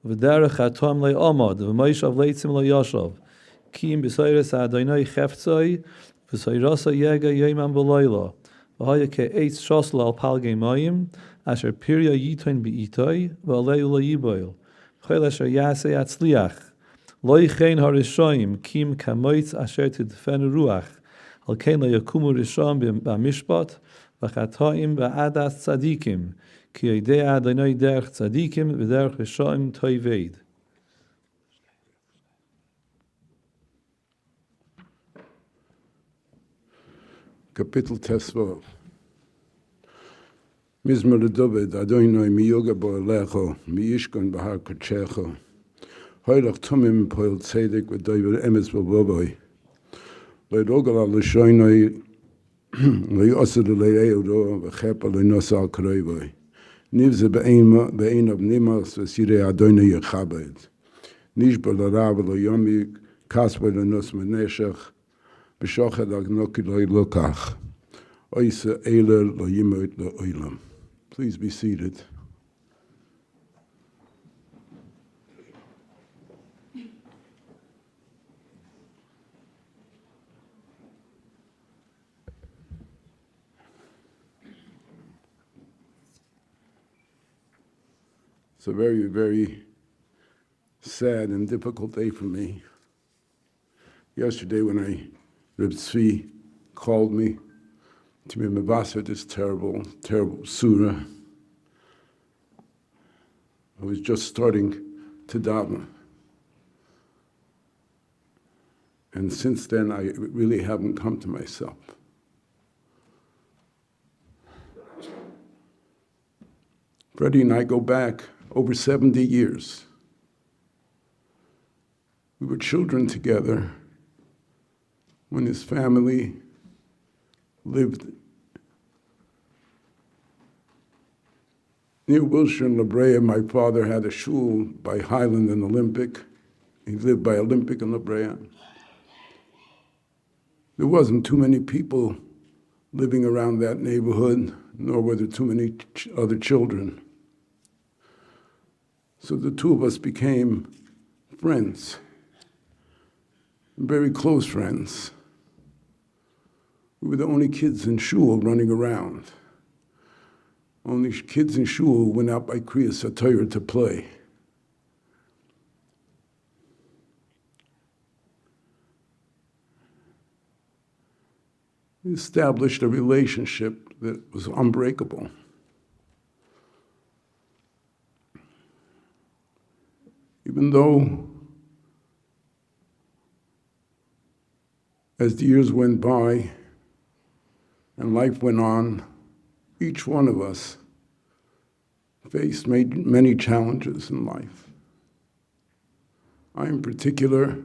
v'derech hatom le'amad, v'moishav leitzim le'yashav, kim b'soyres Adonai cheftzoi, v'soyrasa yega yoimam v'loyla, v'haya ke'etz shosla al palgei mayim, asher pirya yitoin bi'itoi, v'aleu le'iboil, v'chol asher yasei atzliach, lo yichein harishoim, kim kamoitz asher tidfen ruach, al kein lo yakumu rishon b'mishpat, v'chataim v'adas tzadikim, ki yidei Adonai derech tzadikim v'derech rishoim toiveid. Kapitel Tesvav. Mizmor David, Adonai mi yoga bo alecho, mi yishkon bahar kochecho. Hoylach tumim poil tzedek v'doiver emes v'vovoi. Le'rogal al l'shoinoi, le'yosed le'euro, v'chepa le'nosa al kroivoi. Nivze be'ein of nimas v'sirei Adonai yechabed. Nishba l'rav le'yomi, kaspa le'nos meneshech, b'shochet agnoki le'lokach. Oise eiler le'yimot le'oilam. Please be seated. It's a very, very sad and difficult day for me. Yesterday when Reb Tzvi called me to be mevasser this terrible, terrible surah, I was just starting to daven. And since then, I really haven't come to myself. Freddie and I go back over 70 years. We were children together when his family lived near Wilshire and La Brea. My father had a shul by Highland and Olympic. He lived by Olympic and La Brea. There wasn't too many people living around that neighborhood, nor were there too many other children. So the two of us became friends, very close friends. We were the only kids in shul running around. Only kids in shul who went out by Kriyas HaTorah to play. We established a relationship that was unbreakable. Even though, as the years went by and life went on, each one of us faced many challenges in life. I, in particular,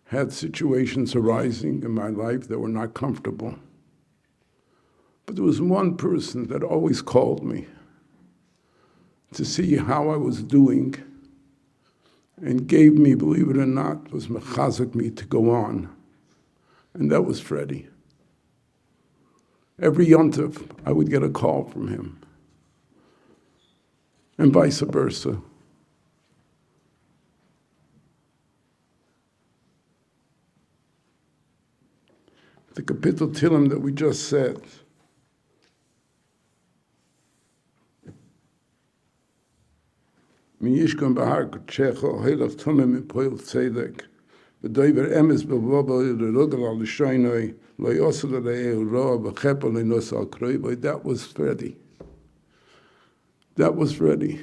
had situations arising in my life that were not comfortable. But there was one person that always called me to see how I was doing and gave me, believe it or not, was mechazek me to go on. And that was Freddie. Every yontif, I would get a call from him. And vice versa. The Kapitel Tilim that we just said, Mi yishkon bahar kochecho, heilach tumim mipoil tzedek, v'doiver emes b'vobel l'rogel al l'shoinoi, lo yosel le'eu roa v'chepa le'nos al kroivoi. That was Freddie. That was Freddie.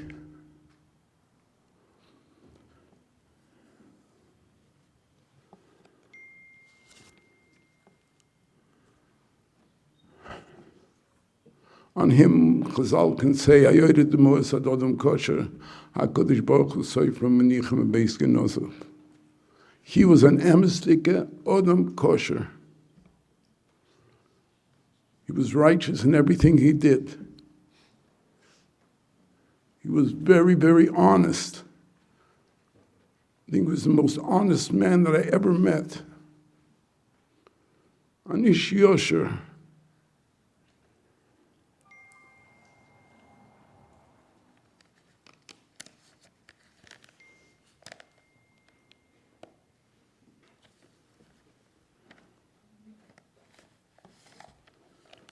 On him, Chazal can say, Ayoyred demoes ad odom kosher, HaKadosh Baruch Hu soifram menichem beis genosav. He was an emestike odom kosher. He was righteous in everything he did. He was very, very honest. I think he was the most honest man that I ever met. Anish Yosher.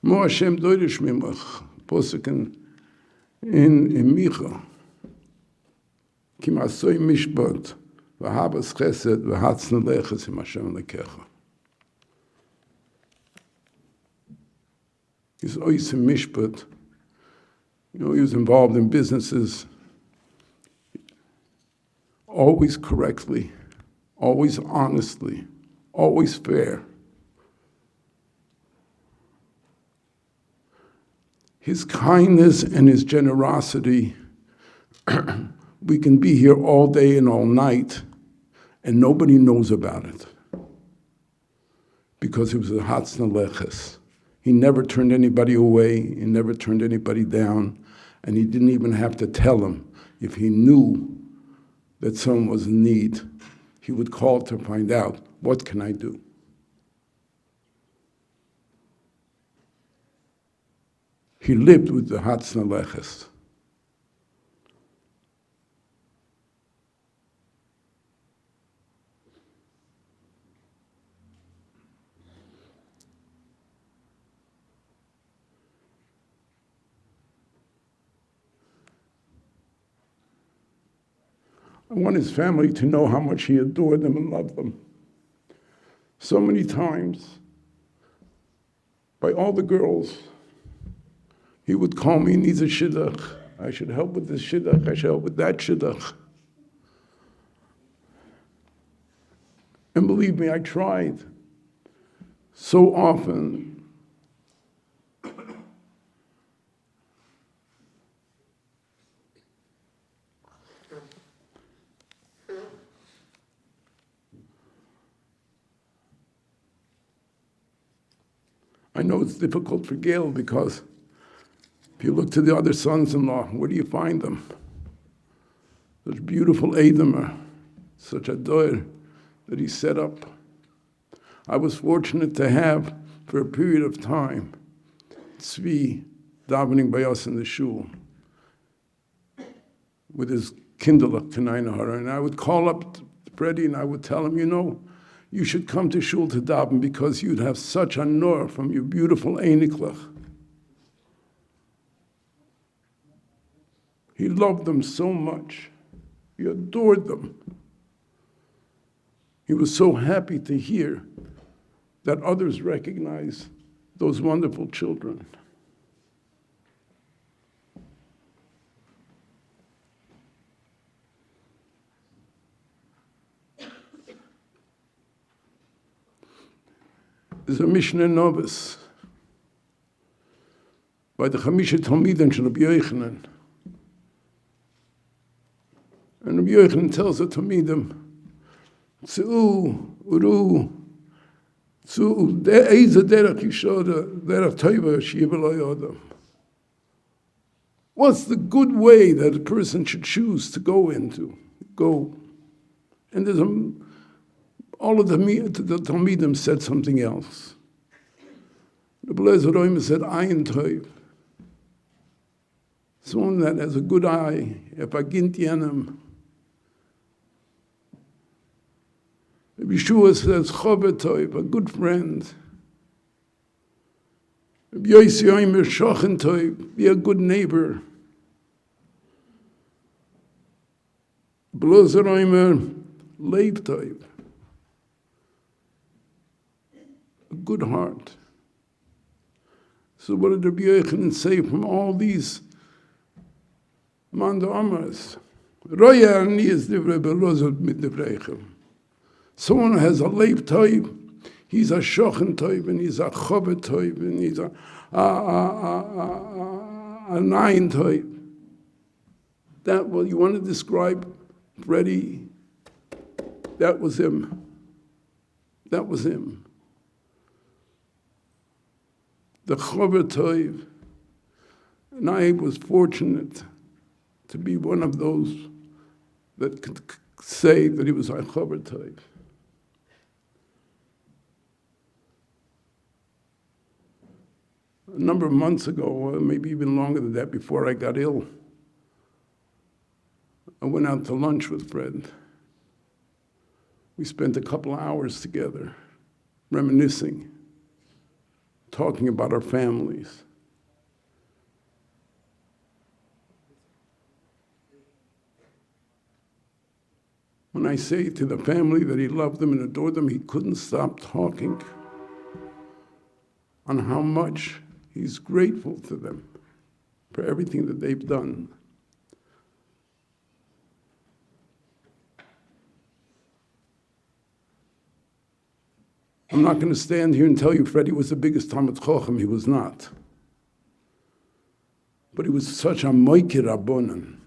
Mo Hashem doirish mimach, poseken in Micha. Kim asoi mishpat, v'habas chesed, v'hatzna leches im Hashem lekecha. He's always in mishpat. He was involved in businesses, always correctly, always honestly, always fair. His kindness and his generosity, we can be here all day and all night, and nobody knows about it. Because he was a Hatzna Leches. He never turned anybody away, he never turned anybody down, and he didn't even have to tell them. If he knew that someone was in need, he would call to find out, what can I do? He lived with the Hatzna Leches. I want his family to know how much he adored them and loved them. So many times, by all the girls, he would call me, needs a shidduch. I should help with this shidduch, I should help with that shidduch. And believe me, I tried so often. I know it's difficult for Gail because if you look to the other sons-in-law, where do you find them? Such beautiful Edamer, such a doer that he set up. I was fortunate to have, for a period of time, Tzvi davening by us in the shul with his kindle Kaneinahara. And I would call up Freddie and I would tell him, you should come to shul to daven because you'd have such a nor from your beautiful Einiklach. He loved them so much. He adored them. He was so happy to hear that others recognize those wonderful children. There's a Mishnah Novice by the Chamisha Talmidim shel Rabbi Yochanan. And Rabbi Yochanan tells the Talmidim, Tzu, Uru, Tzu, Eiza derech yishoda, derech toiva sheyivelo yodam. What's the good way that a person should choose to go into? Go. And there's all of the Talmidim said something else. The Belezer Roima said, Ayin Toiv. Someone that has a good eye, Epagint Yenem. Yeshua says, Chovet Toiv, a good friend. Yosi Oimer Shochen Toiv, be a good neighbor. Belezer Roima, Leiv Toiv. A good heart. So what did Rabbi Yochanan say from all these Manda Amars? Roya ani is divrei belozot mit divreichem. Someone who has a leiv toiv, he's a shochen toiv, and he's a chovet toiv, and he's a nine toiv. That, well, you want to describe Freddie? That was him. That was him. The chovet toiv. And I was fortunate to be one of those that could say that he was a chovet toiv. A number of months ago, or maybe even longer than that, before I got ill, I went out to lunch with Fred. We spent a couple of hours together, reminiscing, talking about our families. When I say to the family that he loved them and adored them, he couldn't stop talking on how much he's grateful to them for everything that they've done. I'm not going to stand here and tell you Freddie was the biggest Talmid Chacham. He was not. But he was such a moikir rabbonon.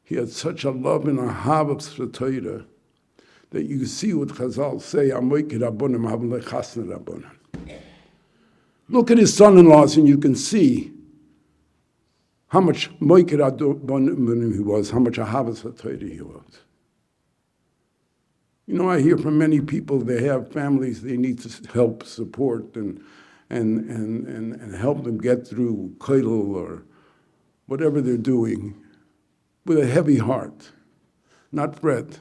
He had such a love and a habit for Torah that you see what Chazal say, a moikir rabbonon, mahavle chasna rabbonon. Look at his son-in-laws and you can see how much moikir rabbonon he was, how much a habit for Torah he was. You know, I hear from many people, they have families they need to help support and help them get through koilel or whatever they're doing with a heavy heart. Not Fred.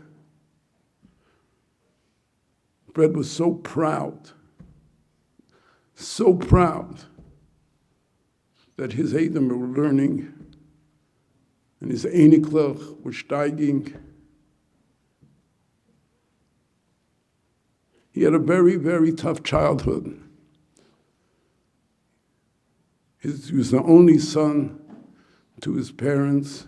Fred was so proud that his Eidim were learning and his Einiklach were steiging. He had a very, very tough childhood. He was the only son to his parents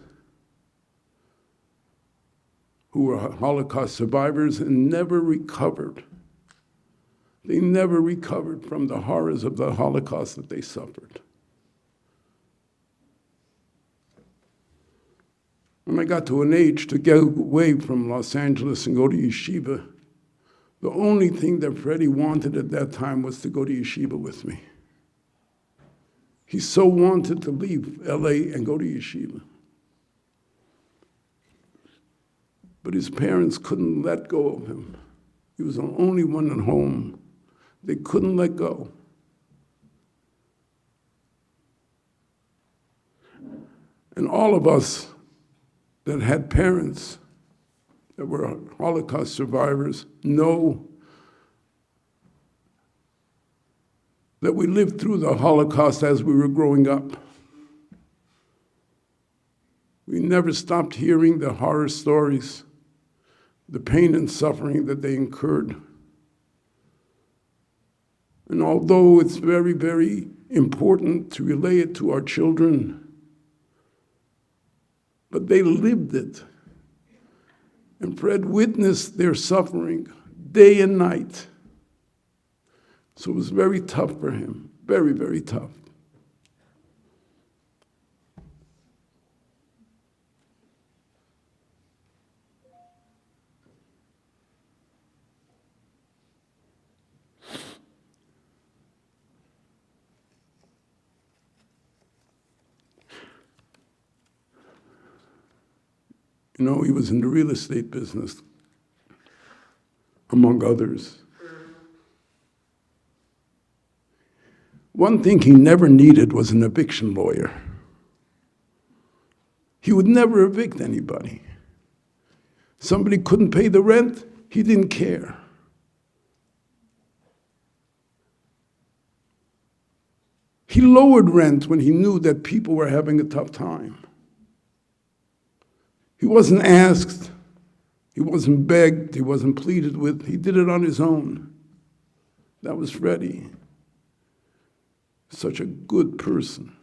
who were Holocaust survivors and never recovered. They never recovered from the horrors of the Holocaust that they suffered. When I got to an age to get away from Los Angeles and go to yeshiva, the only thing that Freddie wanted at that time was to go to yeshiva with me. He so wanted to leave LA and go to yeshiva. But his parents couldn't let go of him. He was the only one at home. They couldn't let go. And all of us that had parents that were Holocaust survivors know that we lived through the Holocaust as we were growing up. We never stopped hearing the horror stories, the pain and suffering that they incurred. And although it's very, very important to relay it to our children, but they lived it. And Fred witnessed their suffering day and night. So it was very tough for him, very, very tough. You know, he was in the real estate business, among others. One thing he never needed was an eviction lawyer. He would never evict anybody. Somebody couldn't pay the rent, he didn't care. He lowered rent when he knew that people were having a tough time. He wasn't asked, he wasn't begged, he wasn't pleaded with. He did it on his own. That was Freddie. Such a good person.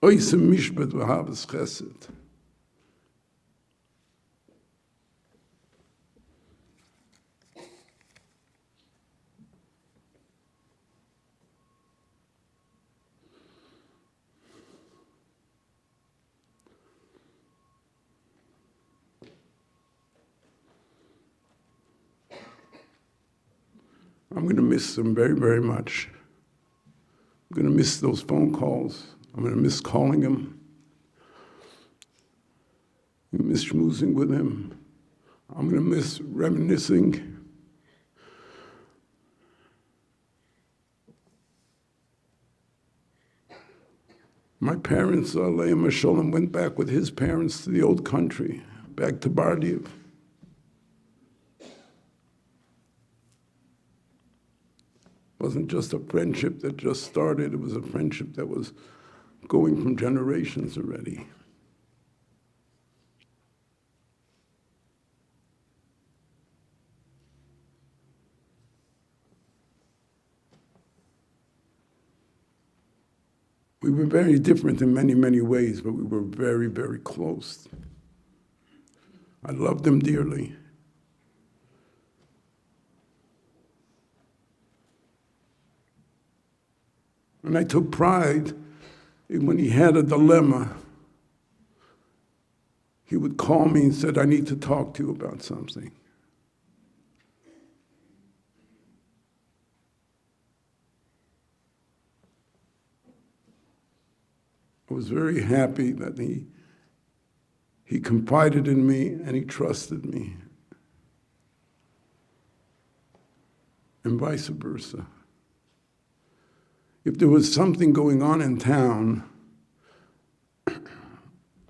Oise mishpat v'havas chesed. I'm going to miss them very, very much. I'm going to miss those phone calls. I'm going to miss calling him. I'm going to miss schmoozing with him. I'm going to miss reminiscing. My parents, Leim Hasholem, went back with his parents to the old country, back to Bardiev. It wasn't just a friendship that just started, it was a friendship that was going from generations already. We were very different in many, many ways, but we were very, very close. I loved him dearly. And I took pride in when he had a dilemma, he would call me and said, I need to talk to you about something. I was very happy that he confided in me and he trusted me, and vice versa. If there was something going on in town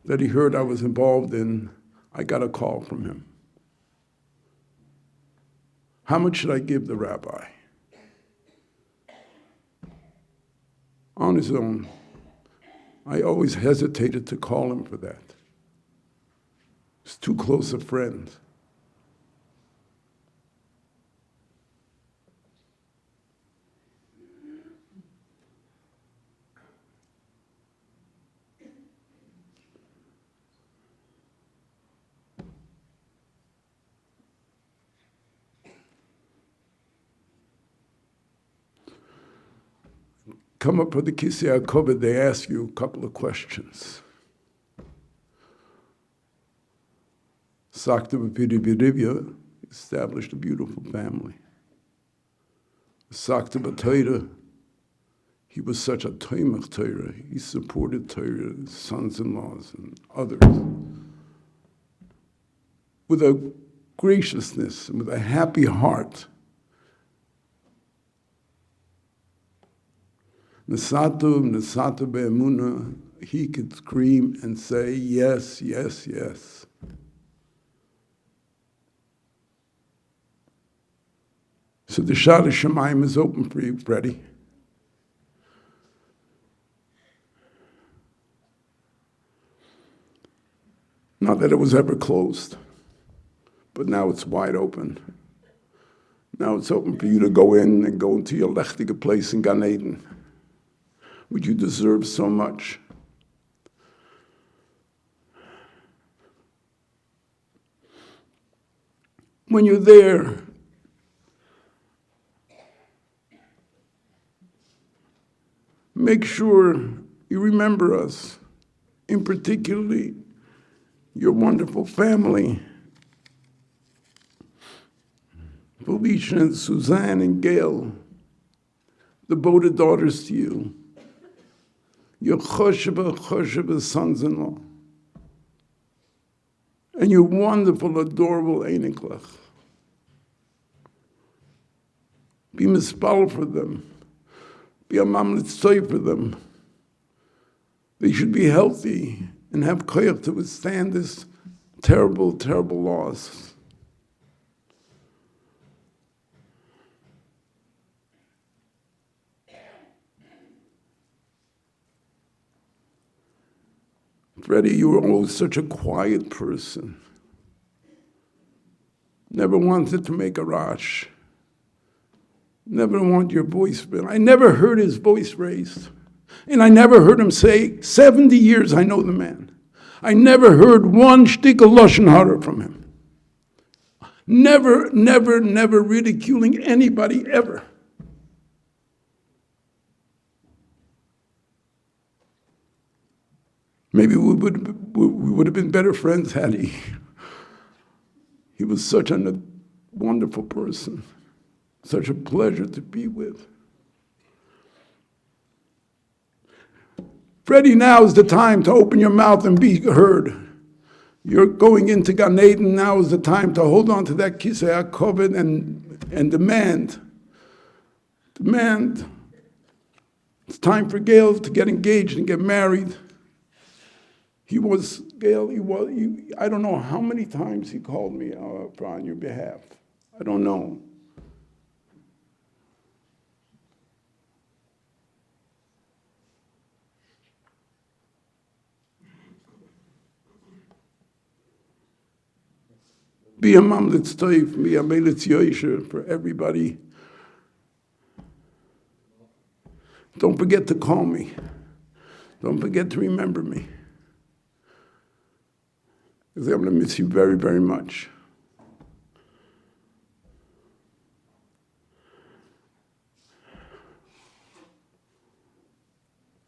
that he heard I was involved in, I got a call from him. How much should I give the rabbi? On his own. I always hesitated to call him for that. He's too close a friend. Come up for the Kisei HaKovod, they ask you a couple of questions. Sakta B'Piri established a beautiful family. Sakta B'Torah, he was such a Toimach Torah. He supported Torah, his sons-in-laws and others, with a graciousness and with a happy heart. Nesatu be'emuna, he could scream and say, yes, yes, yes. So the Shad Shemayim is open for you, Freddie. Not that it was ever closed, but now it's wide open. Now it's open for you to go in and go into your lechtige place in Gan Eden, which you deserve so much. When you're there, make sure you remember us, in particularly your wonderful family, Felicia and Suzanne and Gail, devoted daughters to you, your chosheva sons-in-law, and your wonderful, adorable Einiklach. Be mispal for them. Be a mamlitzoi for them. They should be healthy and have koyach to withstand this terrible, terrible loss. Freddie, you were always such a quiet person. Never wanted to make a rush. Never want your voice. I never heard his voice raised. And I never heard him say, 70 years I know the man. I never heard one shtick of Lashon Hara from him. Never, never, never ridiculing anybody ever. Maybe we would have been better friends had he. He was such a wonderful person, such a pleasure to be with. Freddie, now is the time to open your mouth and be heard. You're going into Gan Eden, now is the time to hold on to that Kisei HaKovod and demand. Demand. It's time for Gail to get engaged and get married. I don't know how many times he called me on your behalf. I don't know. Be a mamlitz toiv, be a melitz yoisher for everybody. Don't forget to call me. Don't forget to remember me. Because I'm going to miss you very, very much.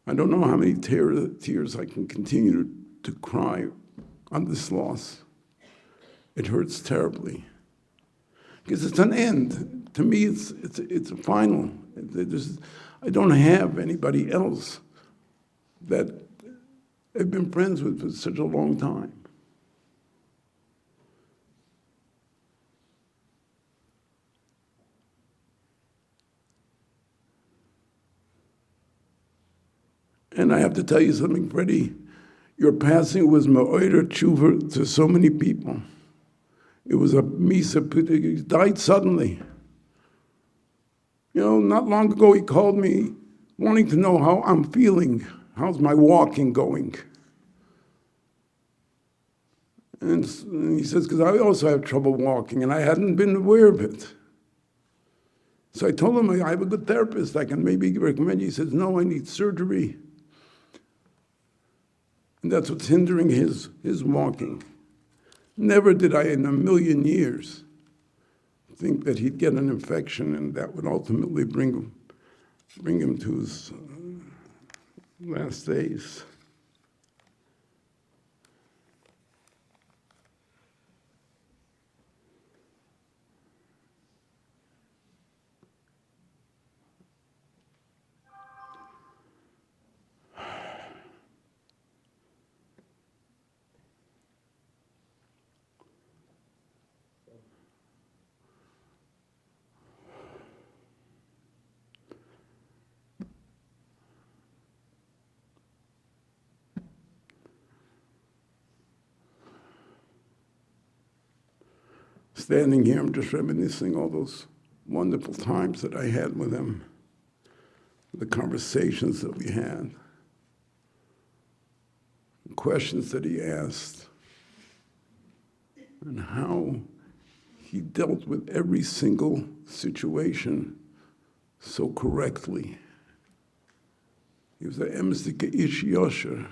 I don't know how many tears I can continue to cry on this loss. It hurts terribly. Because it's an end. To me, it's a final. I don't have anybody else that I've been friends with for such a long time. And I have to tell you something, Freddie. Your passing was ma'oder tshuva to so many people. It was a misa. He died suddenly. You know, not long ago he called me wanting to know how I'm feeling. How's my walking going? And he says, because I also have trouble walking, and I hadn't been aware of it. So I told him, I have a good therapist I can maybe recommend you. He says, no, I need surgery. And that's what's hindering his walking. Never did I in a million years think that he'd get an infection and that would ultimately bring him to his last days. Standing here, I'm just reminiscing all those wonderful times that I had with him, the conversations that we had, the questions that he asked, and how he dealt with every single situation so correctly. He was an emsike ish yosher.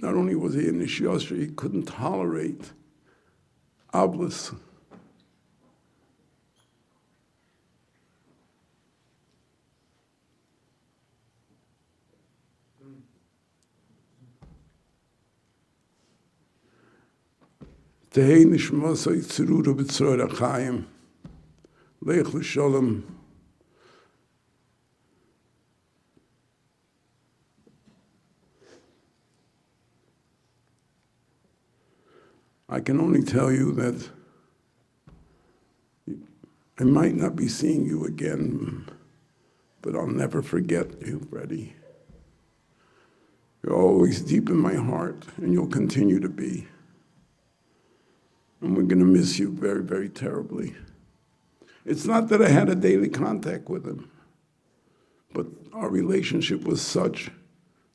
Not only was he an ish yosher, he couldn't tolerate oblis. Tehei nishmasa yitzirura b'tzroir achayim, leich l'sholem. I can only tell you that I might not be seeing you again, but I'll never forget you, Freddie. You're always deep in my heart, and you'll continue to be. And we're going to miss you very, very terribly. It's not that I had a daily contact with him, but our relationship was such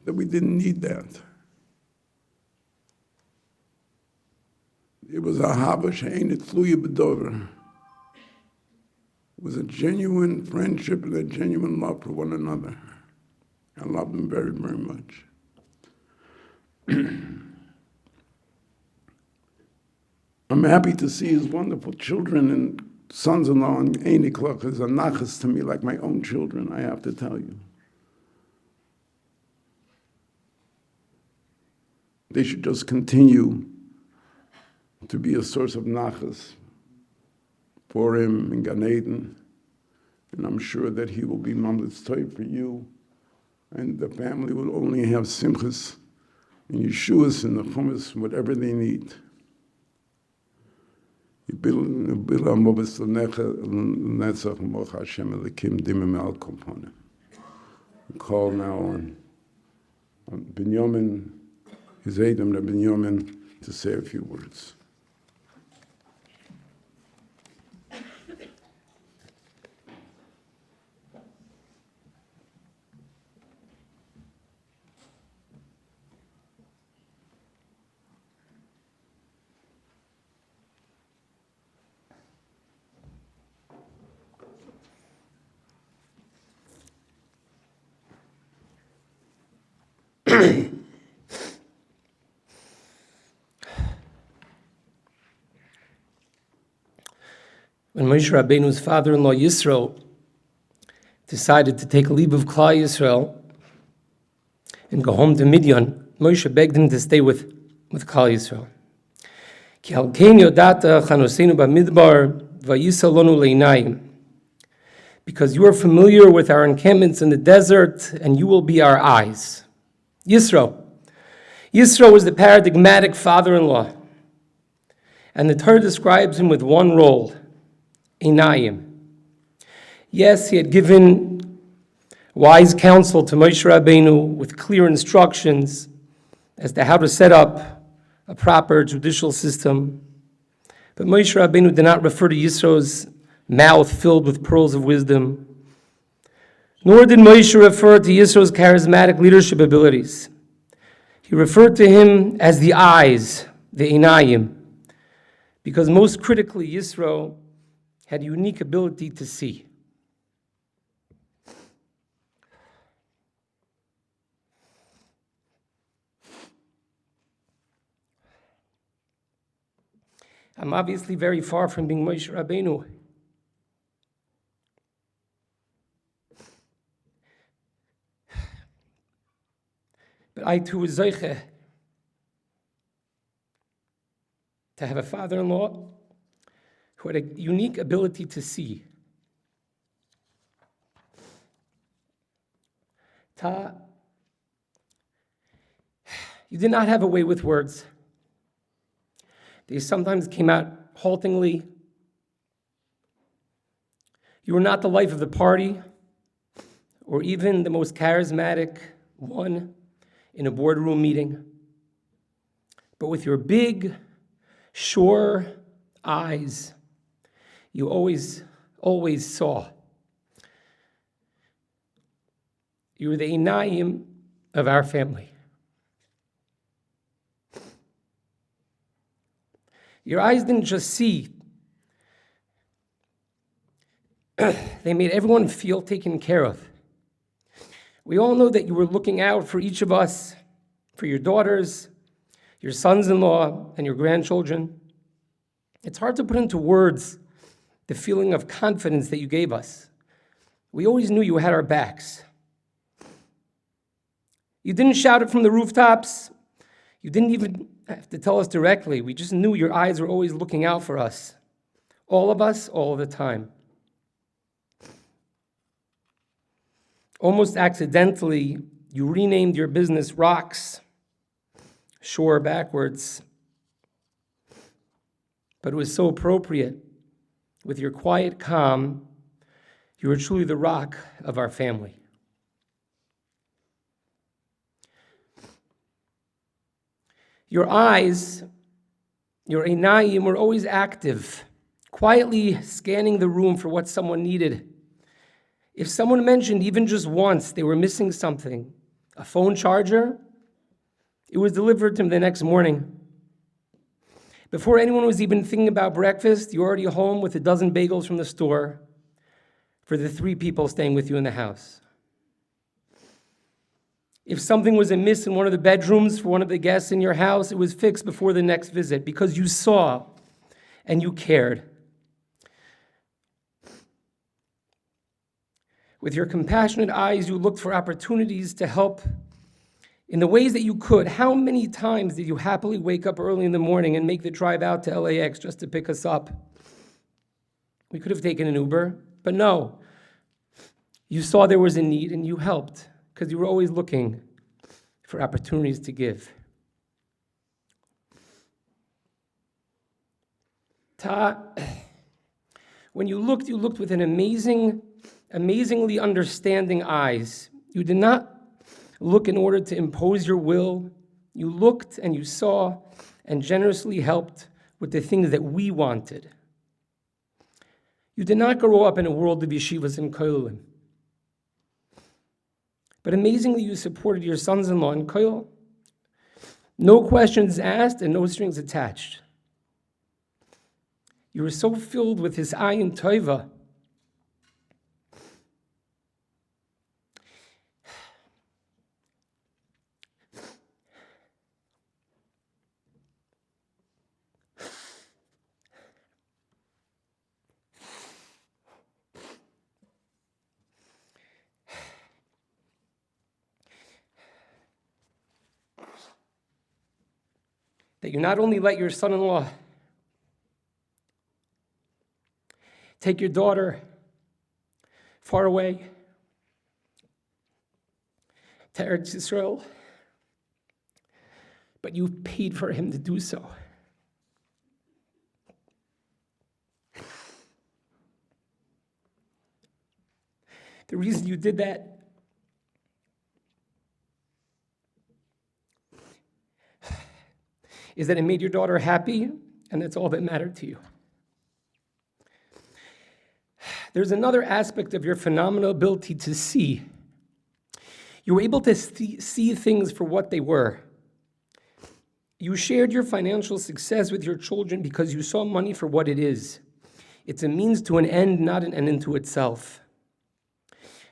that we didn't need that. It was a hava she'ein tluya b'dover. It was a genuine friendship and a genuine love for one another. I loved him very, very much. I'm happy to see his wonderful children and sons-in-law and Einiklach is a nachas to me like my own children, I have to tell you. They should just continue to be a source of nachas for him in Gan Eden. And I'm sure that he will be mamlitz toiv for you. And the family will only have simchas and yeshuas and the chumas, whatever they need. Call now on Binyamin, his Adam Binyamin, to say a few words. when Moshe Rabbeinu's father-in-law Yisro decided to take a leave of Klal Yisrael and go home to Midian, Moshe begged him to stay with Klal Yisrael. Ki al kein yodata chanosenu b'midbar vayisa lonu leinayim. Because you are familiar with our encampments in the desert, and you will be our eyes. Yisro. Yisro was the paradigmatic father-in-law. And the Torah describes him with one role, einayim. Yes, he had given wise counsel to Moshe Rabbeinu with clear instructions as to how to set up a proper judicial system. But Moshe Rabbeinu did not refer to Yisro's mouth filled with pearls of wisdom, nor did Moshe refer to Yisro's charismatic leadership abilities. He referred to him as the eyes, the einayim, because most critically, Yisro had a unique ability to see. I'm obviously very far from being Moshe Rabbeinu. But I too was zeiche to have a father-in-law who had a unique ability to see. You did not have a way with words. They sometimes came out haltingly. You were not the life of the party, or even the most charismatic one in a boardroom meeting. But with your big, Schor eyes, you always saw. You were the einayim of our family. Your eyes didn't just see. They made everyone feel taken care of. We all know that you were looking out for each of us, for your daughters, your sons-in-law, and your grandchildren. It's hard to put into words the feeling of confidence that you gave us. We always knew you had our backs. You didn't shout it from the rooftops. You didn't even have to tell us directly. We just knew your eyes were always looking out for us. All of us, all the time. Almost accidentally, you renamed your business Rocks, Schor backwards. But it was so appropriate. With your quiet calm, you were truly the rock of our family. Your eyes, your einayim, were always active, quietly scanning the room for what someone needed. If someone mentioned even just once they were missing something, a phone charger, it was delivered to them the next morning. Before anyone was even thinking about breakfast, you're already home with a dozen bagels from the store for the 3 people staying with you in the house. If something was amiss in one of the bedrooms for one of the guests in your house, it was fixed before the next visit because you saw and you cared. With your compassionate eyes, you looked for opportunities to help in the ways that you could. How many times did you happily wake up early in the morning and make the drive out to LAX just to pick us up? We could have taken an Uber, but no. You saw there was a need and you helped because you were always looking for opportunities to give. When you looked with an amazingly understanding eyes. You did not look in order to impose your will. You looked and you saw and generously helped with the things that we wanted. You did not grow up in a world of yeshivas and koilim. But amazingly, you supported your sons-in-law in koil. No questions asked and no strings attached. You were so filled with his ayin tova. that you not only let your son-in-law take your daughter far away to Eretz Yisrael, but you've paid for him to do so. The reason you did that is that it made your daughter happy, and that's all that mattered to you. There's another aspect of your phenomenal ability to see. You were able to see things for what they were. You shared your financial success with your children because you saw money for what it is. It's a means to an end, not an end into itself.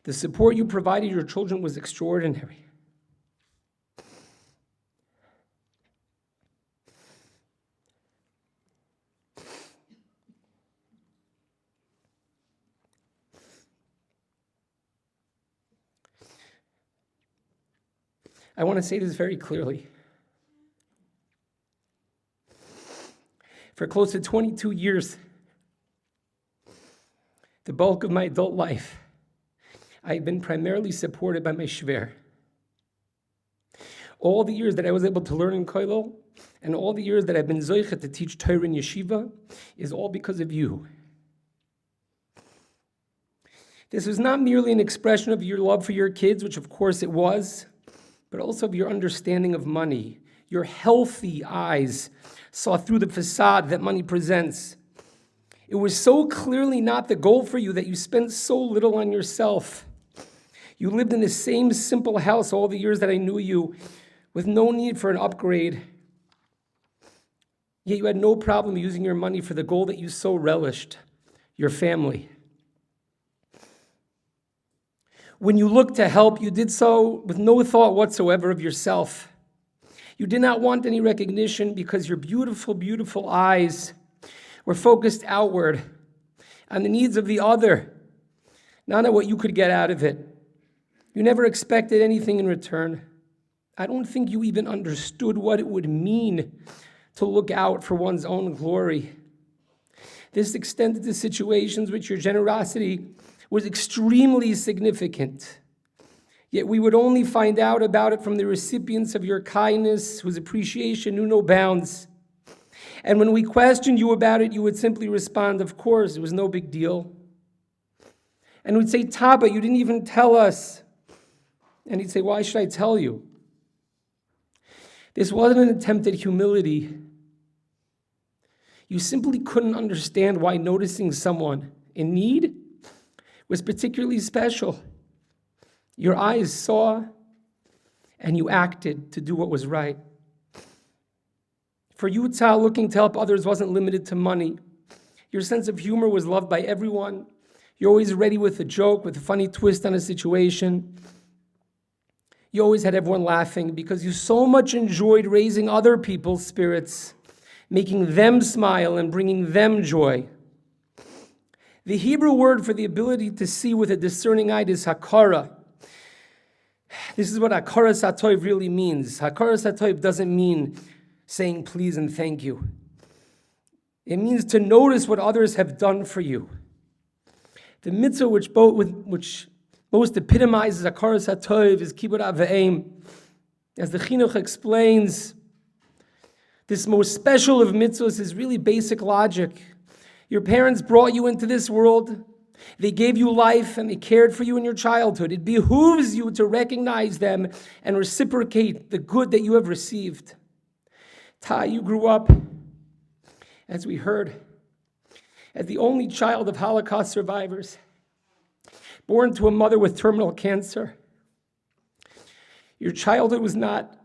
The support you provided your children was extraordinary. I want to say this very clearly. For close to 22 years, the bulk of my adult life, I have been primarily supported by my shver. All the years that I was able to learn in Kollel, and all the years that I've been zoichet to teach Torah in yeshiva, is all because of you. This was not merely an expression of your love for your kids, which of course it was, but also of your understanding of money. Your healthy eyes saw through the facade that money presents. It was so clearly not the goal for you that you spent so little on yourself. You lived in the same simple house all the years that I knew you, with no need for an upgrade. Yet you had no problem using your money for the goal that you so relished, your family. When you looked to help, you did so with no thought whatsoever of yourself. You did not want any recognition because your beautiful, beautiful eyes were focused outward on the needs of the other, not on what you could get out of it. You never expected anything in return. I don't think you even understood what it would mean to look out for one's own glory. This extended to situations which your generosity was extremely significant. Yet we would only find out about it from the recipients of your kindness, whose appreciation knew no bounds. And when we questioned you about it, you would simply respond, of course, it was no big deal. And we'd say, Taba, you didn't even tell us. And he'd say, why should I tell you? This wasn't an attempt at humility. You simply couldn't understand why noticing someone in need was particularly special. Your eyes saw, and you acted to do what was right. For you, Tal, looking to help others wasn't limited to money. Your sense of humor was loved by everyone. You're always ready with a joke, with a funny twist on a situation. You always had everyone laughing because you so much enjoyed raising other people's spirits, making them smile and bringing them joy. The Hebrew word for the ability to see with a discerning eye is hakara. This is what hakara satov really means. Hakara satov doesn't mean saying please and thank you. It means to notice what others have done for you. The mitzvah which most epitomizes hakara satov is kibbut av v'eim. As the chinuch explains, this most special of mitzvahs is really basic logic. Your parents brought you into this world. They gave you life and they cared for you in your childhood. It behooves you to recognize them and reciprocate the good that you have received. Ta, you grew up, as we heard, as the only child of Holocaust survivors, born to a mother with terminal cancer. Your childhood was not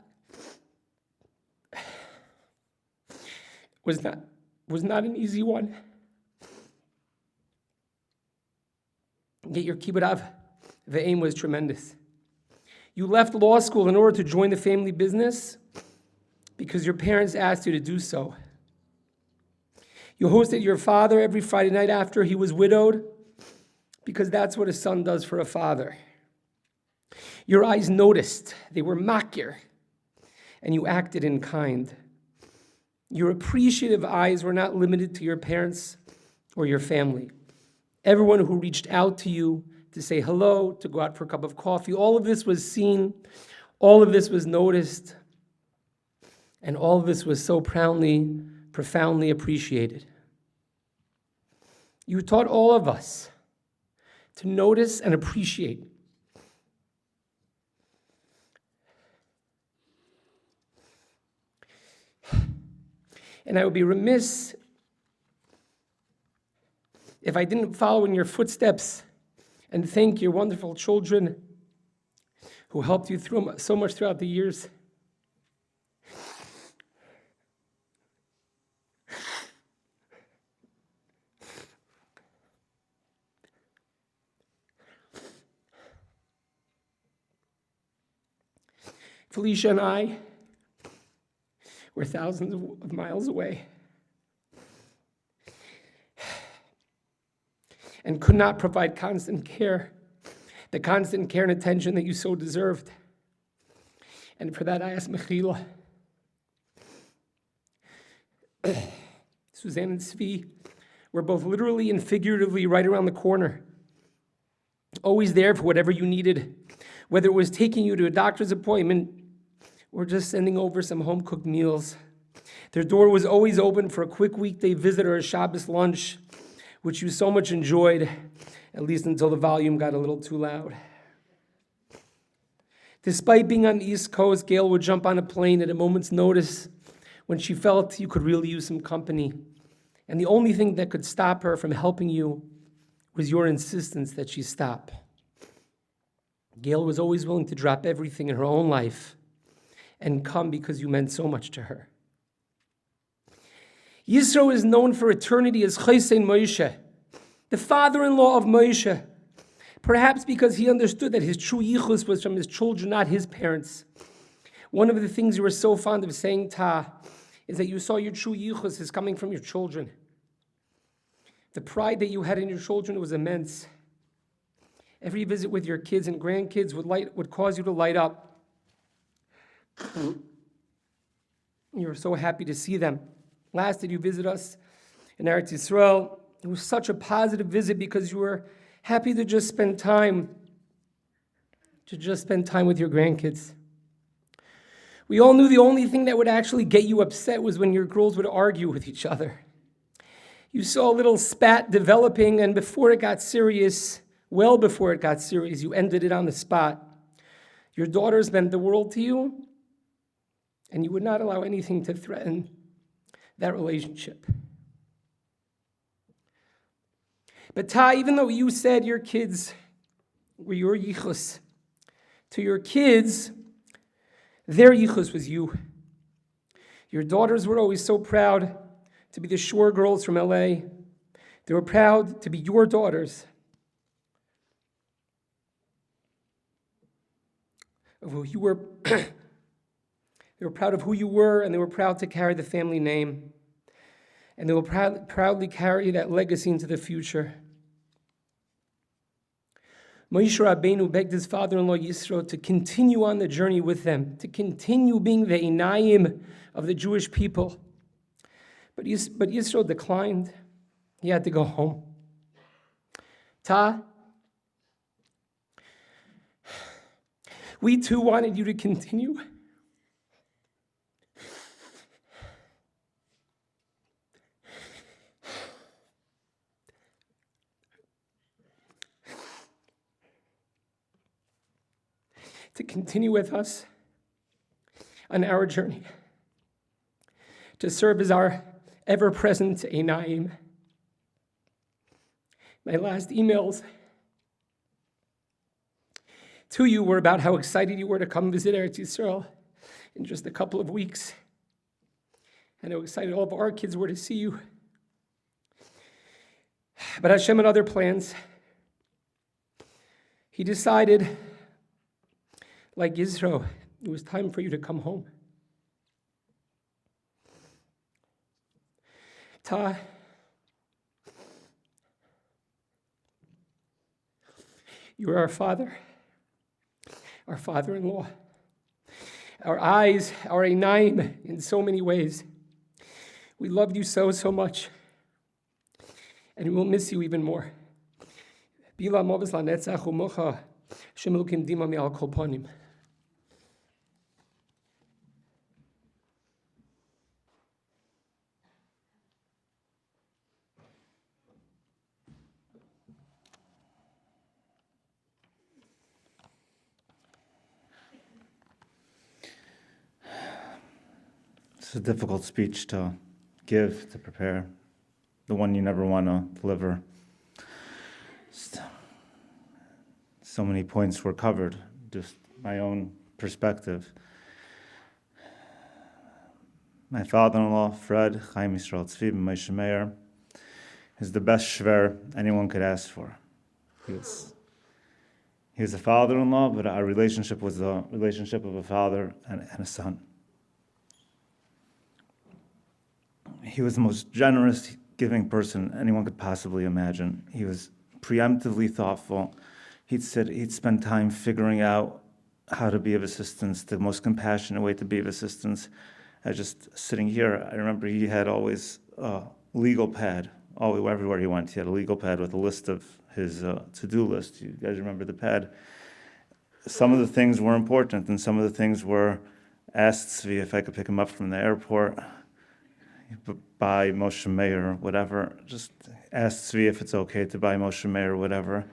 an easy one. Yet your kibbut av v'eim was tremendous. You left law school in order to join the family business because your parents asked you to do so. You hosted your father every Friday night after he was widowed because that's what a son does for a father. Your eyes noticed, they were makir, and you acted in kind. Your appreciative eyes were not limited to your parents or your family. Everyone who reached out to you to say hello, to go out for a cup of coffee, all of this was seen, all of this was noticed, and all of this was so profoundly appreciated. You taught all of us to notice and appreciate. And I would be remiss if I didn't follow in your footsteps and thank your wonderful children who helped you through so much throughout the years. Felicia and I were thousands of miles away and could not provide the constant care and attention that you so deserved. And for that, I ask Mechila. Suzanne and Svi were both literally and figuratively right around the corner, always there for whatever you needed, whether it was taking you to a doctor's appointment or just sending over some home-cooked meals. Their door was always open for a quick weekday visit or a Shabbos lunch, which you so much enjoyed, at least until the volume got a little too loud. Despite being on the East Coast, Gail would jump on a plane at a moment's notice when she felt you could really use some company. And the only thing that could stop her from helping you was your insistence that she stop. Gail was always willing to drop everything in her own life and come because you meant so much to her. Yisro is known for eternity as Chaysein Moshe, the father-in-law of Moshe, perhaps because he understood that his true yichus was from his children, not his parents. One of the things you were so fond of saying, Ta, is that you saw your true yichus as coming from your children. The pride that you had in your children was immense. Every visit with your kids and grandkids would cause you to light up. You were so happy to see them. Last did you visit us in Eretz Yisrael? It was such a positive visit because you were happy to just spend time with your grandkids. We all knew the only thing that would actually get you upset was when your girls would argue with each other. You saw a little spat developing, and before it got serious, well before it got serious, you ended it on the spot. Your daughters meant the world to you, and you would not allow anything to threaten that relationship. But Ta, even though you said your kids were your yichus, to your kids, their yichus was you. Your daughters were always so proud to be the Schor girls from LA. They were proud to be your daughters, of who you were. They were proud of who you were, and they were proud to carry the family name. And they will proudly carry that legacy into the future. Moshe Rabbeinu begged his father-in-law Yisro to continue on the journey with them, to continue being the Einayim of the Jewish people. But Yisro declined. He had to go home. Ta, we too wanted you to continue. To continue with us on our journey, to serve as our ever-present Einayim. My last emails to you were about how excited you were to come visit Eretz Yisrael in just a couple of weeks, and how excited all of our kids were to see you. But Hashem had other plans. He decided, like Yisro, it was time for you to come home. Ta, you are our father, our father-in-law, our eyes, our Einayim in so many ways. We loved you so, so much. And we'll miss you even more. Bila moves la netzach u'mocha, Shem Elokim dima me'al kol panim. It's a difficult speech to give, to prepare, the one you never want to deliver. So many points were covered, just my own perspective. My father-in-law, Fred, Chaim Yisrael Tzvi ben Moshe Meir, is the best shver anyone could ask for. He was a father-in-law, but our relationship was the relationship of a father and a son. He was the most generous, giving person anyone could possibly imagine. He was preemptively thoughtful. He'd spend time figuring out how to be of assistance, the most compassionate way to be of assistance. Just sitting here, I remember he had always a legal pad. Everywhere he went, he had a legal pad with a list of his to-do list. You guys remember the pad? Some of the things were important, and some of the things were asked Tzvi if I could pick him up from the airport, buy Moshe Meir or whatever. Just asked Tzvi if it's okay to buy Moshe Meir or whatever.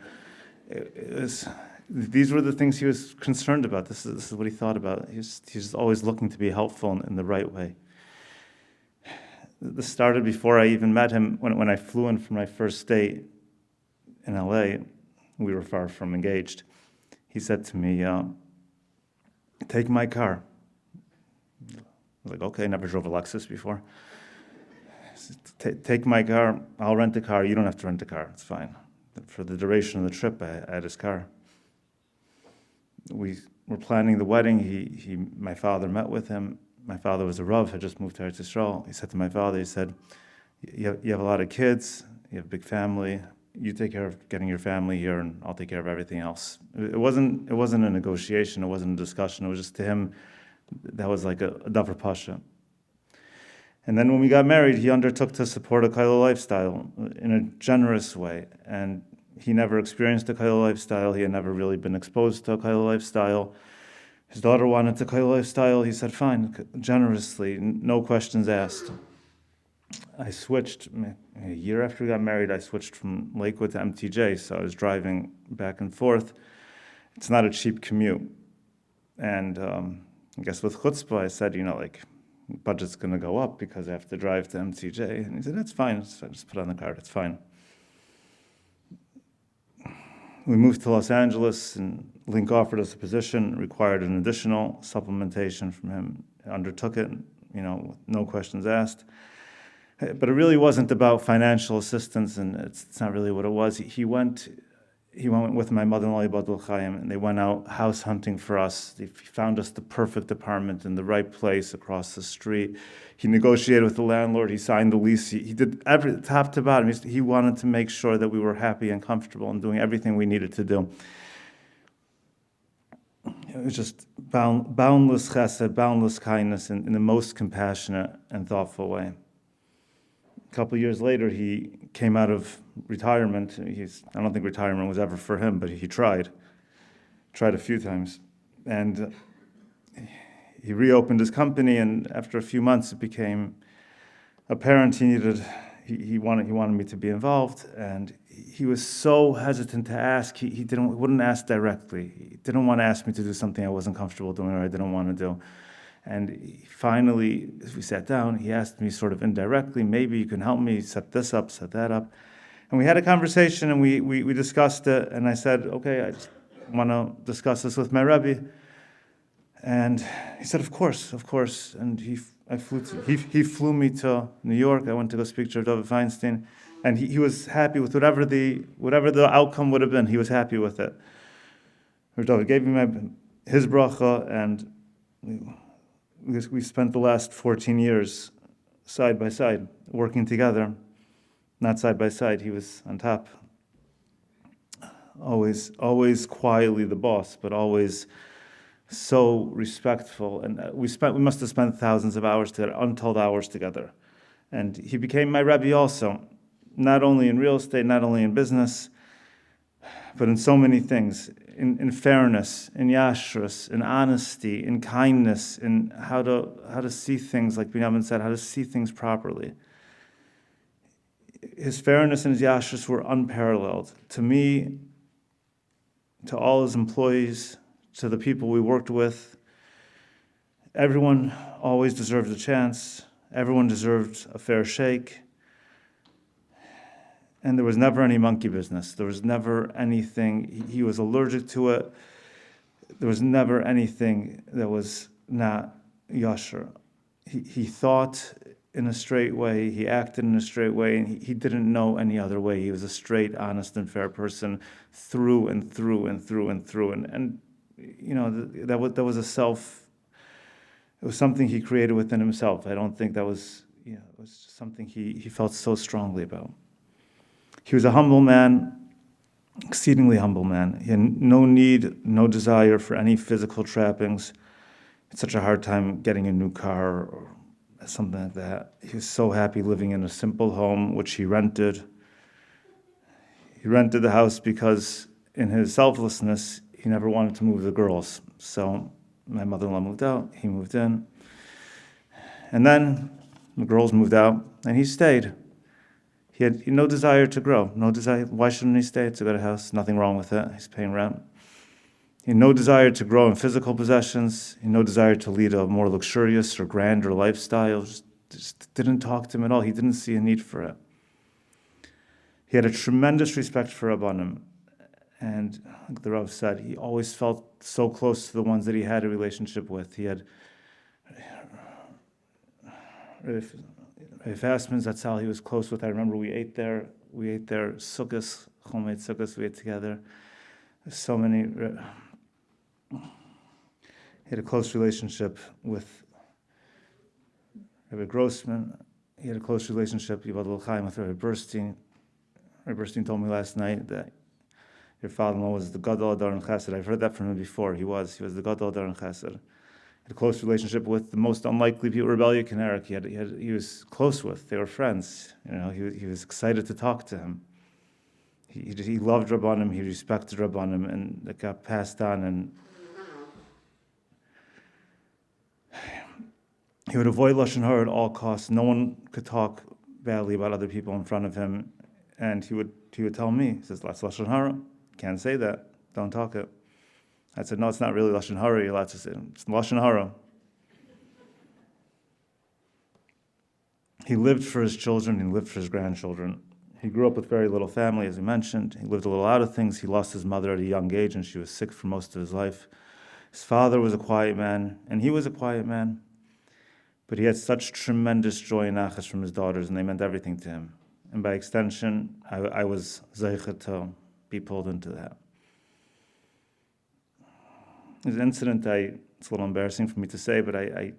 These were the things he was concerned about. This is what he thought about. He's always looking to be helpful in the right way. This started before I even met him. When I flew in for my first day in LA, we were far from engaged. He said to me, take my car. I was like, okay, never drove a Lexus before. Take my car, I'll rent a car. You don't have to rent a car, it's fine. For the duration of the trip, I had his car. We were planning the wedding. My father met with him. My father was a Rav, had just moved to Eretz Yisrael. He said to my father, he said, you have a lot of kids, you have a big family, you take care of getting your family here and I'll take care of everything else. It wasn't a negotiation, it wasn't a discussion, it was just to him, that was like a davar pasha. And then when we got married, he undertook to support a Kaila lifestyle in a generous way. And he never experienced a Kaila lifestyle. He had never really been exposed to a Kaila lifestyle. His daughter wanted a Kaila lifestyle. He said, fine, generously, no questions asked. I switched, a year after we got married, I switched from Lakewood to MTJ. So I was driving back and forth. It's not a cheap commute. And I guess with chutzpah, I said, budget's going to go up because I have to drive to MTJ. And he said, that's fine. Just put it on the card. It's fine. We moved to Los Angeles, and Link offered us a position, required an additional supplementation from him. I undertook it, no questions asked. But it really wasn't about financial assistance, and it's not really what it was. He went with my mother-in-law, Badul Chaim, and they went out house hunting for us. He found us the perfect apartment in the right place across the street. He negotiated with the landlord. He signed the lease. He did every top to bottom. He wanted to make sure that we were happy and comfortable and doing everything we needed to do. It was just boundless chesed, boundless kindness in the most compassionate and thoughtful way. A couple of years later, he came out of retirement. I don't think retirement was ever for him, but he tried a few times. And he reopened his company, and after a few months, it became apparent he wanted me to be involved, and he was so hesitant to ask. He wouldn't ask directly. He didn't want to ask me to do something I wasn't comfortable doing or I didn't want to do. And finally, as we sat down, he asked me sort of indirectly, maybe you can help me set this up, set that up. And we had a conversation, and we discussed it, and I said, okay, I just want to discuss this with my Rebbe. And he said, of course. And he flew me to New York. I went to go speak to David Feinstein, and he was happy with whatever the outcome would have been. He was happy with it. David gave me his bracha, and we spent the last 14 years side by side, working together. Not side by side, he was on top. Always quietly the boss, but always so respectful. And we must have spent thousands of hours together, untold hours together. And he became my Rebbe also, not only in real estate, not only in business, but in so many things, in fairness, in yashrus, in honesty, in kindness, in how to see things, like Binyamin said, how to see things properly. His fairness and his yashrus were unparalleled. To me, to all his employees, to the people we worked with, everyone always deserved a chance. Everyone deserved a fair shake. And there was never any monkey business. There was never anything, he was allergic to it. There was never anything that was not yasher. He thought in a straight way, he acted in a straight way, and he didn't know any other way. He was a straight, honest, and fair person through and through and through and through. And you know, that was it was something he created within himself. I don't think that was, it was just something he felt so strongly about. He was a humble man, exceedingly humble man. He had no need, no desire for any physical trappings. He had such a hard time getting a new car or something like that. He was so happy living in a simple home, which he rented. He rented the house because in his selflessness, he never wanted to move the girls. So my mother-in-law moved out, he moved in. And then the girls moved out, and he stayed. He had no desire to grow, no desire. Why shouldn't he stay? It's a good house, nothing wrong with it. He's paying rent. He had no desire to grow in physical possessions. He had no desire to lead a more luxurious or grander lifestyle. Just didn't talk to him at all. He didn't see a need for it. He had a tremendous respect for Rabbanim. And like the Rav said, he always felt so close to the ones that he had a relationship with. He had Fastman's, that's how he was close with. I remember we ate there sukkahs, homemade sukkahs, we ate together. There's so many. He had a close relationship with Rabbi Grossman. He had a close relationship, Yavad L'chaim, with Rabbi Burstein. Rabbi Burstein told me last night that your father-in-law was the Gadol Adar and Chesed. I've heard that from him before. He was the Gadol Adar and Chesed. He had a close relationship with the most unlikely people, Rebellia Kinneric. He was close with. They were friends. He was excited to talk to him. He loved Rabbanim. He respected Rabbanim, and that got passed on. And he would avoid lashon hara at all costs. No one could talk badly about other people in front of him, and he would tell me. He says, "That's lashon hara. Can't say that. Don't talk it." I said, "No, it's not really lashon hara. You're allowed to say it. It's lashon hara." He lived for his children. He lived for his grandchildren. He grew up with very little family, as we mentioned. He lived a little out of things. He lost his mother at a young age, and she was sick for most of his life. His father was a quiet man, and he was a quiet man. But he had such tremendous joy and nachas from his daughters, and they meant everything to him. And by extension, I was zeicha to be pulled into that. There's an incident, it's a little embarrassing for me to say, but I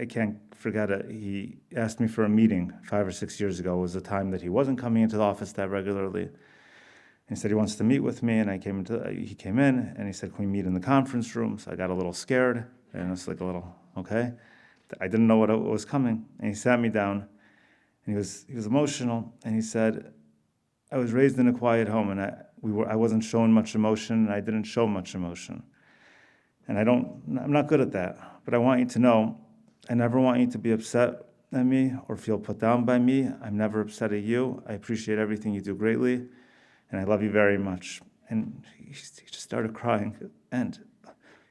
can't forget it. He asked me for a meeting 5 or 6 years ago. It was a time that he wasn't coming into the office that regularly. And he said he wants to meet with me, and he came in, and he said, "Can we meet in the conference room?" So I got a little scared, and it's like a little, okay. I didn't know what was coming. And he sat me down, and he was emotional, and he said, "I was raised in a quiet home, and I wasn't showing much emotion, and I didn't show much emotion. And I'm not good at that, but I want you to know, I never want you to be upset at me or feel put down by me. I'm never upset at you. I appreciate everything you do greatly, and I love you very much." And he just started crying, and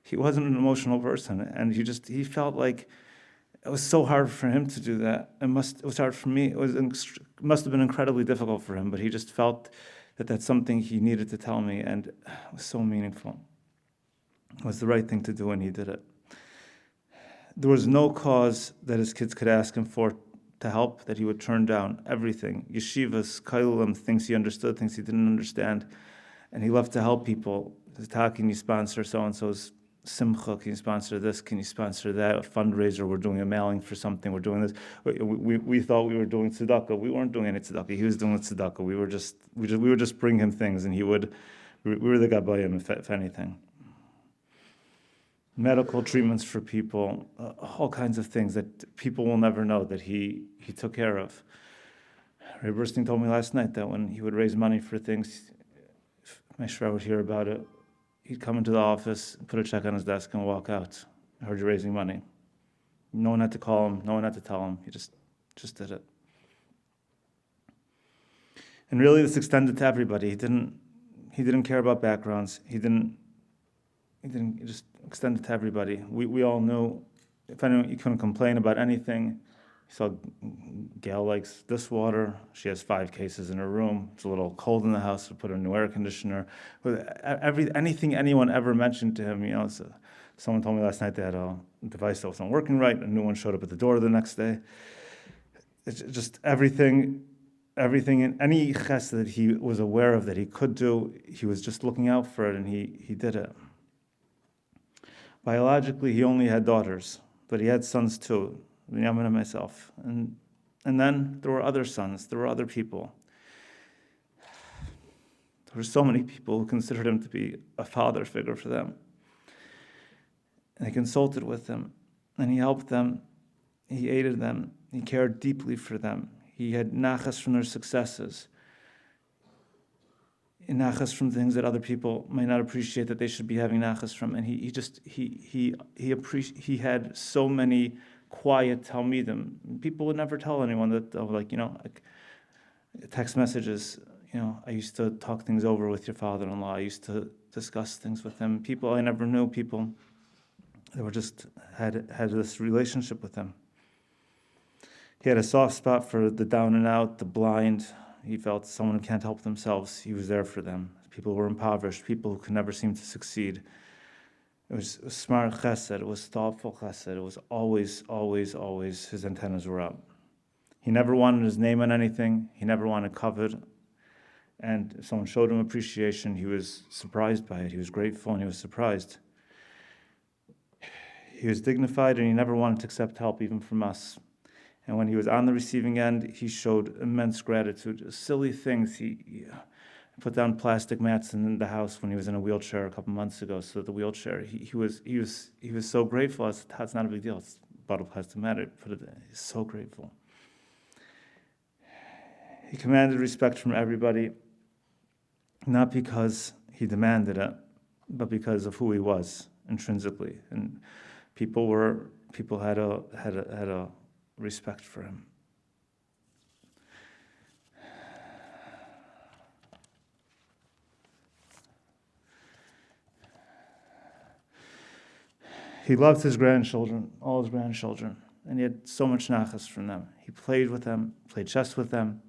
he wasn't an emotional person, and he felt like it was so hard for him to do that. It was hard for me. It must have been incredibly difficult for him, but he just felt that that's something he needed to tell me, and it was so meaningful. It was the right thing to do, and he did it. There was no cause that his kids could ask him for to help that he would turn down. Everything. Yeshivas, kailulim, things he understood, things he didn't understand. And he loved to help people. Can you sponsor so-and-so's simcha? Can you sponsor this? Can you sponsor that? A fundraiser. We're doing a mailing for something. We're doing this. We thought we were doing tzedakah. We weren't doing any tzedakah. He was doing tzedakah. We would just bring him things, and we were the gabayim, if anything. medical treatments for people, all kinds of things that people will never know that he took care of. Ray Burstein told me last night that when he would raise money for things, if Meshra would hear about it, he'd come into the office, put a check on his desk, and walk out. I heard you raising money. No one had to call him, no one had to tell him. He just did it. And really, this extended to everybody. He didn't care about backgrounds. He just extended to everybody. We all knew, if anyone, you couldn't complain about anything. You saw Gail likes this water. She has 5 cases in her room. It's a little cold in the house. We put a new air conditioner. Anything anyone ever mentioned to him, so someone told me last night they had a device that wasn't working right. A new one showed up at the door the next day. It's just everything, and any chesed that he was aware of that he could do, he was just looking out for it, and he did it. Biologically, he only had daughters, but he had sons too, Binyamin and myself. And then there were other sons, there were other people. There were so many people who considered him to be a father figure for them. And they consulted with him, and he helped them, he aided them, he cared deeply for them. He had nachas from their successes, nachas from things that other people might not appreciate that they should be having nachas from. And he had so many quiet talmidim. People would never tell anyone that, like text messages. I used to talk things over with your father-in-law. I used to discuss things with him. People I never knew. People that were just had this relationship with him. He had a soft spot for the down and out, the blind. He felt someone who can't help themselves. He was there for them. People who were impoverished, people who could never seem to succeed. It was smart chesed. It was thoughtful chesed. It was always, always, always his antennas were up. He never wanted his name on anything. He never wanted covet. And if someone showed him appreciation, he was surprised by it. He was grateful and he was surprised. He was dignified and he never wanted to accept help, even from us. And when he was on the receiving end, he showed immense gratitude. Silly things. He put down plastic mats in the house when he was in a wheelchair a couple months ago. So the wheelchair, he was so grateful. I said, that's not a big deal. It's bottle plastic mat. He's so grateful. He commanded respect from everybody, not because he demanded it, but because of who he was intrinsically. And people had a respect for him. He loved his grandchildren, all his grandchildren, and he had so much nachas from them. He played with them, played chess with them,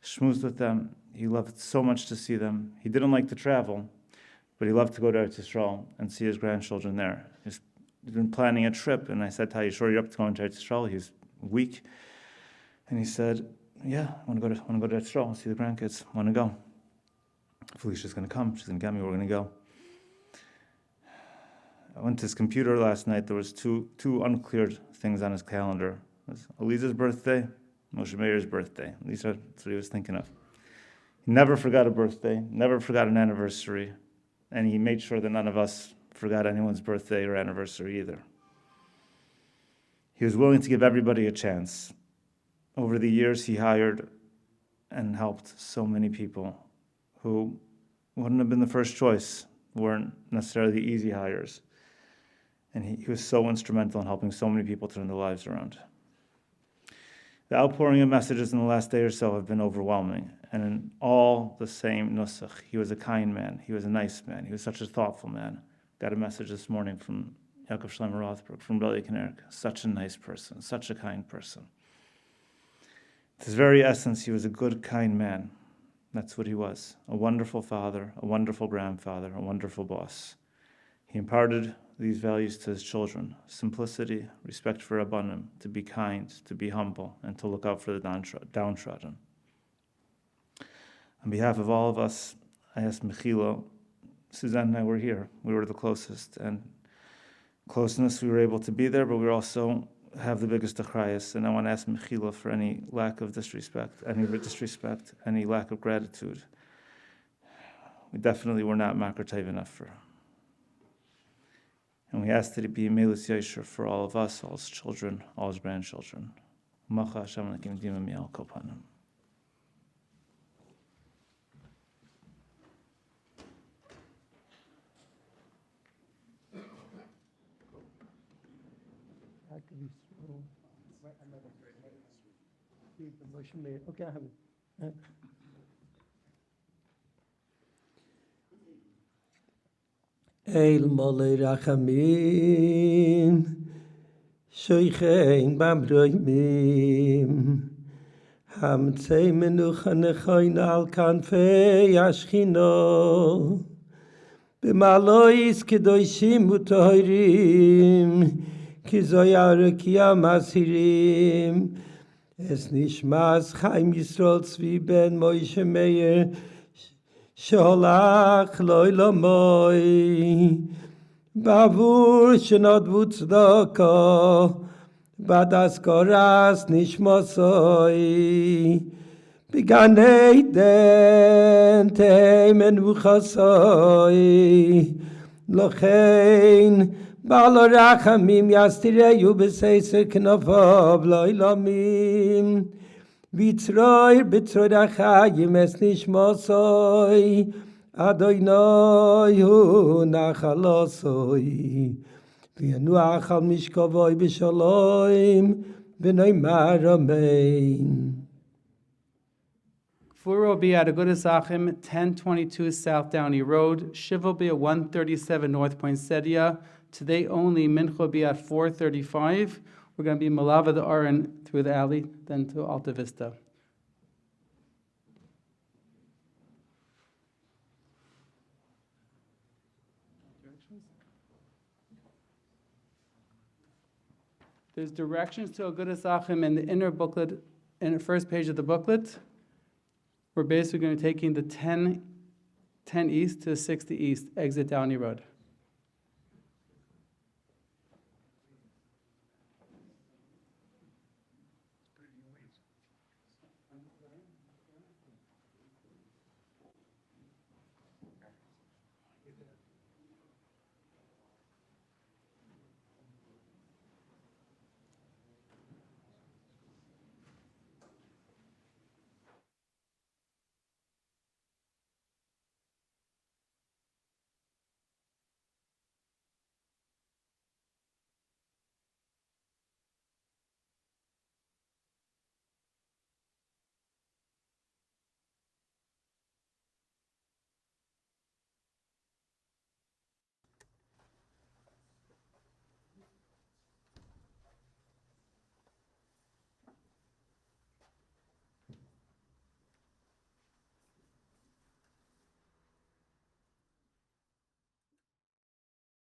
schmoozed with them. He loved so much to see them. He didn't like to travel, but he loved to go to Eretz Yisrael and see his grandchildren there. He's been planning a trip, and I said, "Are you sure you're up to going to Eretz Yisrael?" He's weak, and he said, "Yeah, I want to go to Eretz Yisrael and see the grandkids. I want to go. Felicia's going to come. She's going to get me. We're going to go." I went to his computer last night. There was two uncleared things on his calendar. It was Eliza's birthday, Moshe Meir's birthday. That's what he was thinking of. He never forgot a birthday, never forgot an anniversary, and he made sure that none of us forgot anyone's birthday or anniversary either. He was willing to give everybody a chance. Over the years, he hired and helped so many people who wouldn't have been the first choice, weren't necessarily the easy hires. And he was so instrumental in helping so many people turn their lives around. The outpouring of messages in the last day or so have been overwhelming, and in all the same nusach. He was a kind man. He was a nice man. He was such a thoughtful man. Got a message this morning from Yaakov Shlomo Rothberg, from Beli Knerk. Such a nice person, such a kind person. To his very essence, he was a good, kind man. That's what he was. A wonderful father, a wonderful grandfather, a wonderful boss. He imparted these values to his children: simplicity, respect for Rabbanim, to be kind, to be humble, and to look out for the downtrodden. On behalf of all of us, I ask Mechila. Suzanne and I were here. We were the closest, and closeness, we were able to be there, but we also have the biggest achrayas, and I want to ask Mechila for any lack of disrespect, any lack of gratitude. We definitely were not makar tov enough for. And And we ask that it be a Melus Yosher for all of us, all his children, all his grandchildren. Macha Hashem Lakim Dima Mi'al Kopanim. Okay, I have it. El Molei Rachamim, Shoichein Bamroimim, Hamtzei Menucha Nechoin Al Kanfei Ashchino, B'malois Kedoshim Utohirim, Kizoyar Kiyam Asirim, Es Nishmas Chaim Yisrael Tzvi Ben Moshe Meir, Sholach Loila Moi, Bavur Shenot Vutzdaka, Badas Koras Nishmasoi, Biganei Den Teimen Vuchasoi, Lochein, Balo Rachamim Yastireyu B'Seiser Knofav Loilamim, Vitzroir B'Tzroir Achayim Es Nishmasoi, Adonai Hu Nachalosoi, V'yanuach Al Mishkavoi B'Shalom, V'noimar Amen. Fur will be at Agudas Achim, 1022 South Downey Road. Shiva will be at 137 North Poinsettia. Today only, Mincha will be at 4:35. We're going to be Malava the Aron through the alley, then to Alta Vista. There's directions to Agudas Achim in the inner booklet, in the first page of the booklet. We're basically going to be taking the 10 East to 60 East, exit Downey Road.